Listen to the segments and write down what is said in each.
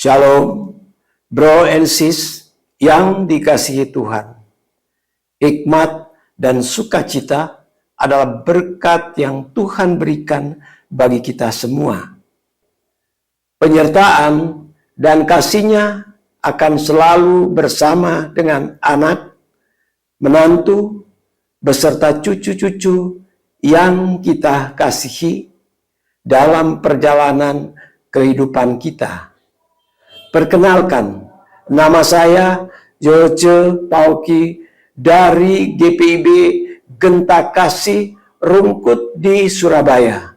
Shalom, bro and sis yang dikasihi Tuhan. Hikmat dan sukacita adalah berkat yang Tuhan berikan bagi kita semua. Penyertaan dan kasih-Nya akan selalu bersama dengan anak, menantu, beserta cucu-cucu yang kita kasihi dalam perjalanan kehidupan kita. Perkenalkan, nama saya Joce Pauki dari GPIB Genta Kasih Rungkut di Surabaya.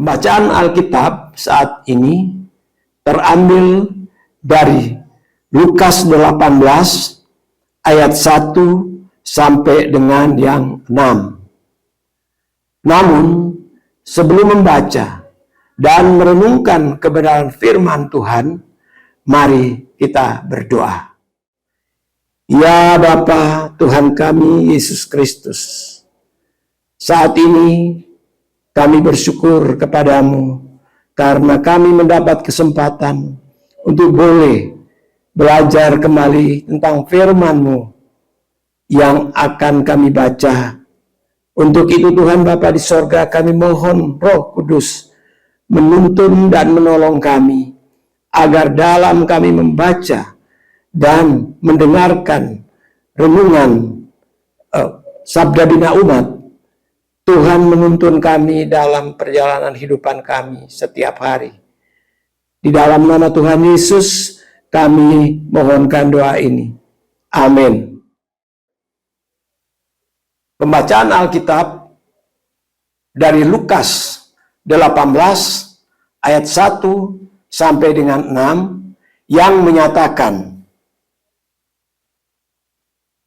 Pembacaan Alkitab saat ini terambil dari Lukas 18 ayat 1 sampai dengan yang 6. Namun sebelum membaca dan merenungkan kebenaran firman Tuhan, mari kita berdoa. Ya Bapa Tuhan kami Yesus Kristus, saat ini kami bersyukur kepadamu karena kami mendapat kesempatan untuk boleh belajar kembali tentang firman-Mu yang akan kami baca. Untuk itu Tuhan Bapa di sorga, kami mohon Roh Kudus menuntun dan menolong kami agar dalam kami membaca dan mendengarkan renungan Sabda Bina Umat, Tuhan menuntun kami dalam perjalanan hidupan kami setiap hari. Di dalam nama Tuhan Yesus, kami mohonkan doa ini. Amin. Pembacaan Alkitab dari Lukas 18 ayat 1 sampai dengan 6 yang menyatakan,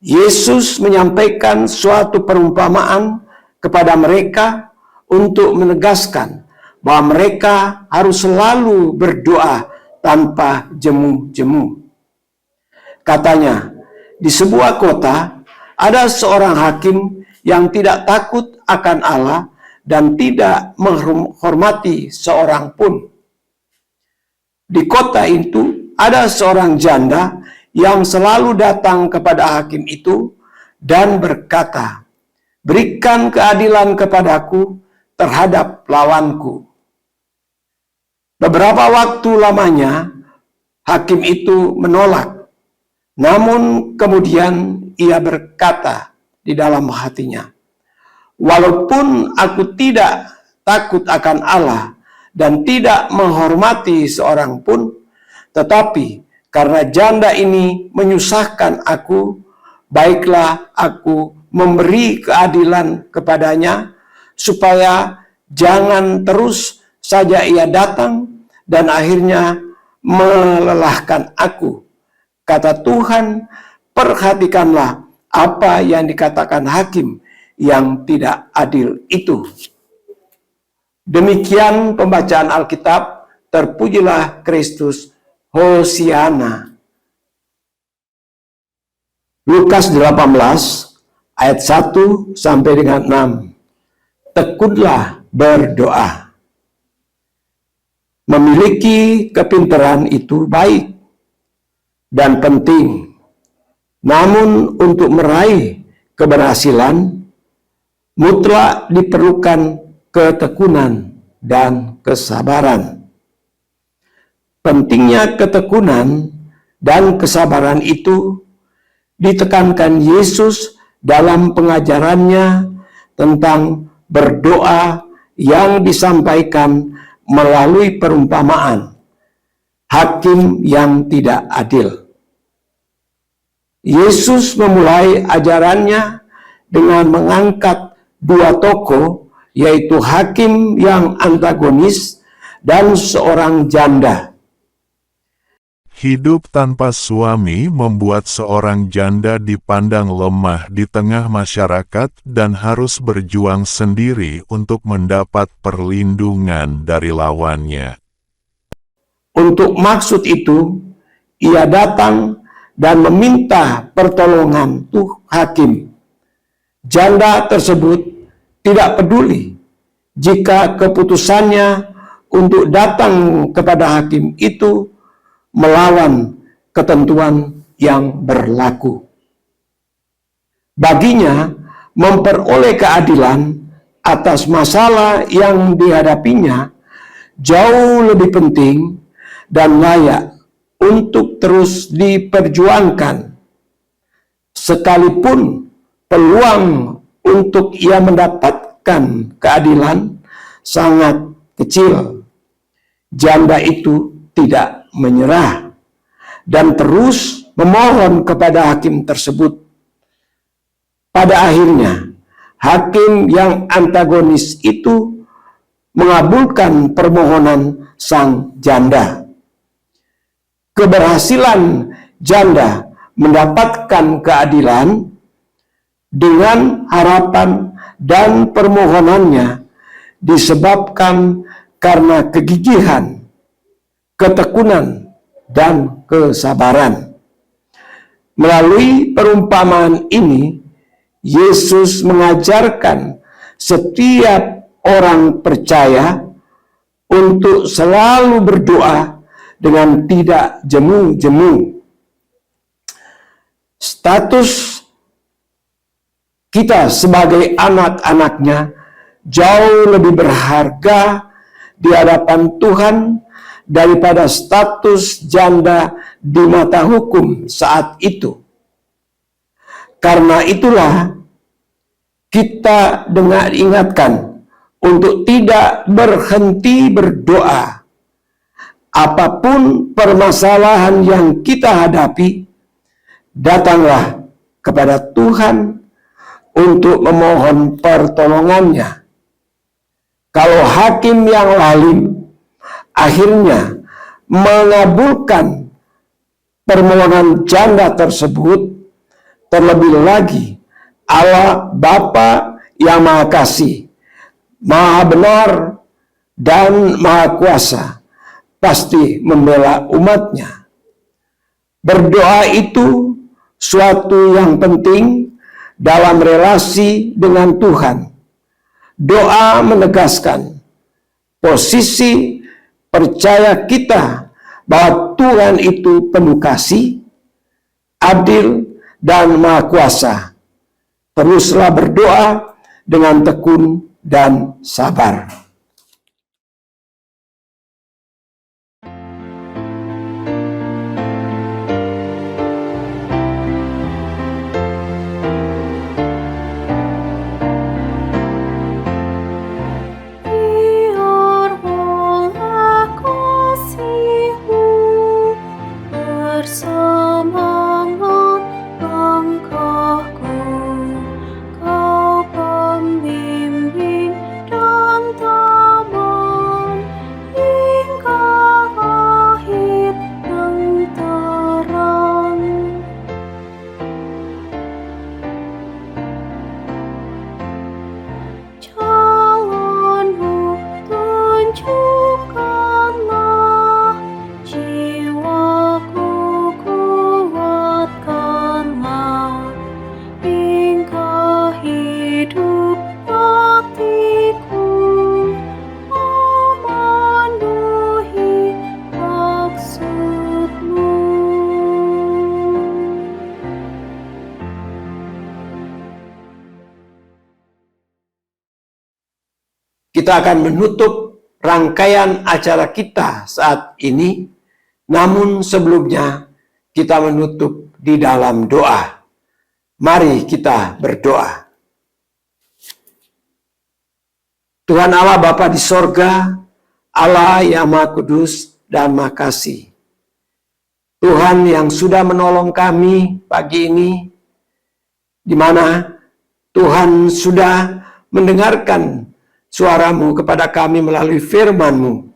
Yesus menyampaikan suatu perumpamaan kepada mereka untuk menegaskan bahwa mereka harus selalu berdoa tanpa jemu-jemu. Katanya, di sebuah kota ada seorang hakim yang tidak takut akan Allah dan tidak menghormati seorang pun. Di kota itu ada seorang janda yang selalu datang kepada hakim itu dan berkata, berikan keadilan kepadaku terhadap lawanku. Beberapa waktu lamanya, hakim itu menolak. Namun kemudian ia berkata di dalam hatinya, walaupun aku tidak takut akan Allah dan tidak menghormati seorang pun, tetapi karena janda ini menyusahkan aku, baiklah aku memberi keadilan kepadanya, supaya jangan terus saja ia datang dan akhirnya melelahkan aku. Kata Tuhan, perhatikanlah apa yang dikatakan hakim yang tidak adil itu. Demikian pembacaan Alkitab, terpujilah Kristus, Hosiana. Lukas 18 ayat 1 sampai dengan 6. Tekunlah berdoa. Memiliki kepintaran itu baik, dan penting. Namun untuk meraih keberhasilan, mutlak diperlukan ketekunan dan kesabaran. Pentingnya ketekunan dan kesabaran itu ditekankan Yesus dalam pengajarannya tentang berdoa yang disampaikan melalui perumpamaan hakim yang tidak adil. Yesus memulai ajarannya dengan mengangkat dua tokoh, yaitu hakim yang antagonis dan seorang janda. Hidup tanpa suami membuat seorang janda dipandang lemah di tengah masyarakat dan harus berjuang sendiri untuk mendapat perlindungan dari lawannya. Untuk maksud itu, ia datang dan meminta pertolongan tuh hakim. Janda tersebut tidak peduli jika keputusannya untuk datang kepada hakim itu melawan ketentuan yang berlaku. Baginya, memperoleh keadilan atas masalah yang dihadapinya jauh lebih penting dan layak untuk terus diperjuangkan, sekalipun peluang untuk ia mendapatkan keadilan sangat kecil. Janda itu tidak menyerah dan terus memohon kepada hakim tersebut. Pada akhirnya, hakim yang antagonis itu mengabulkan permohonan sang janda. Keberhasilan janda mendapatkan keadilan dengan harapan dan permohonannya disebabkan karena kegigihan, ketekunan, dan kesabaran. Melalui perumpamaan ini, Yesus mengajarkan setiap orang percaya untuk selalu berdoa dengan tidak jemu-jemu. Status kita sebagai anak-anaknya jauh lebih berharga di hadapan Tuhan daripada status janda di mata hukum saat itu. Karena itulah kita ingatkan untuk tidak berhenti berdoa. Apapun permasalahan yang kita hadapi, datanglah kepada Tuhan untuk memohon pertolongannya. Kalau hakim yang lalim akhirnya mengabulkan permohonan janda tersebut, terlebih lagi Allah Bapa yang Maha Kasih, Maha Benar, dan Maha Kuasa pasti membela umatnya. Berdoa itu suatu yang penting dalam relasi dengan Tuhan. Doa menegaskan posisi percaya kita bahwa Tuhan itu penuh kasih, adil, dan Maha Kuasa. Teruslah berdoa dengan tekun dan sabar. Kau pembimbing dan kita akan menutup rangkaian acara kita saat ini. Namun sebelumnya kita menutup di dalam doa. Mari kita berdoa. Tuhan Allah Bapa di sorga, Allah yang Maha Kudus dan Maha Kasih. Tuhan yang sudah menolong kami pagi ini, di mana Tuhan sudah mendengarkan suara-Mu kepada kami melalui firman-Mu.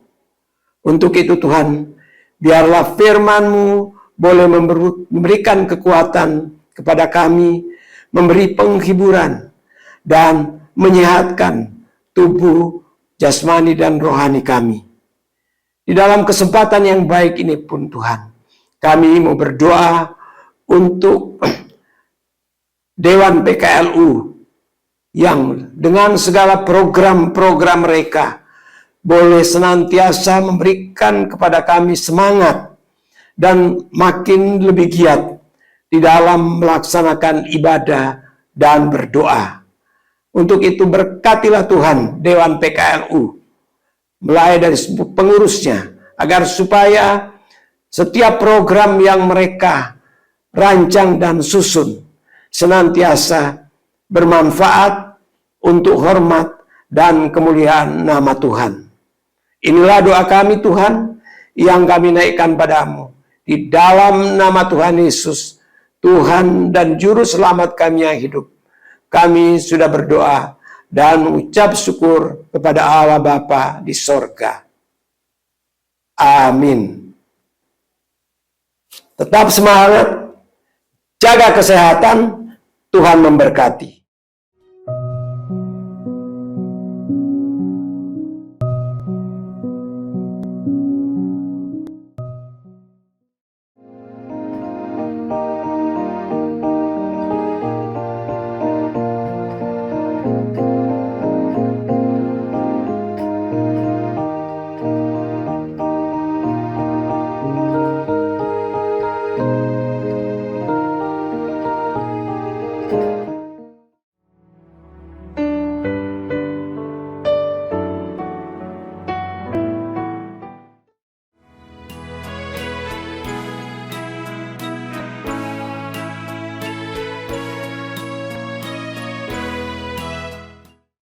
Untuk itu Tuhan, biarlah firman-Mu boleh memberikan kekuatan kepada kami, memberi penghiburan, dan menyehatkan tubuh, jasmani, dan rohani kami. Di dalam kesempatan yang baik ini pun Tuhan, kami mau berdoa untuk Dewan PKLU yang dengan segala program-program mereka boleh senantiasa memberikan kepada kami semangat dan makin lebih giat di dalam melaksanakan ibadah dan berdoa. Untuk itu berkatilah Tuhan Dewan PKLU, mulai dari pengurusnya, agar supaya setiap program yang mereka rancang dan susun senantiasa bermanfaat untuk hormat dan kemuliaan nama Tuhan. Inilah doa kami Tuhan yang kami naikkan padamu. Di dalam nama Tuhan Yesus, Tuhan dan Juru Selamat kami yang hidup, kami sudah berdoa dan mengucap syukur kepada Allah Bapa di sorga. Amin. Tetap semangat, jaga kesehatan, Tuhan memberkati.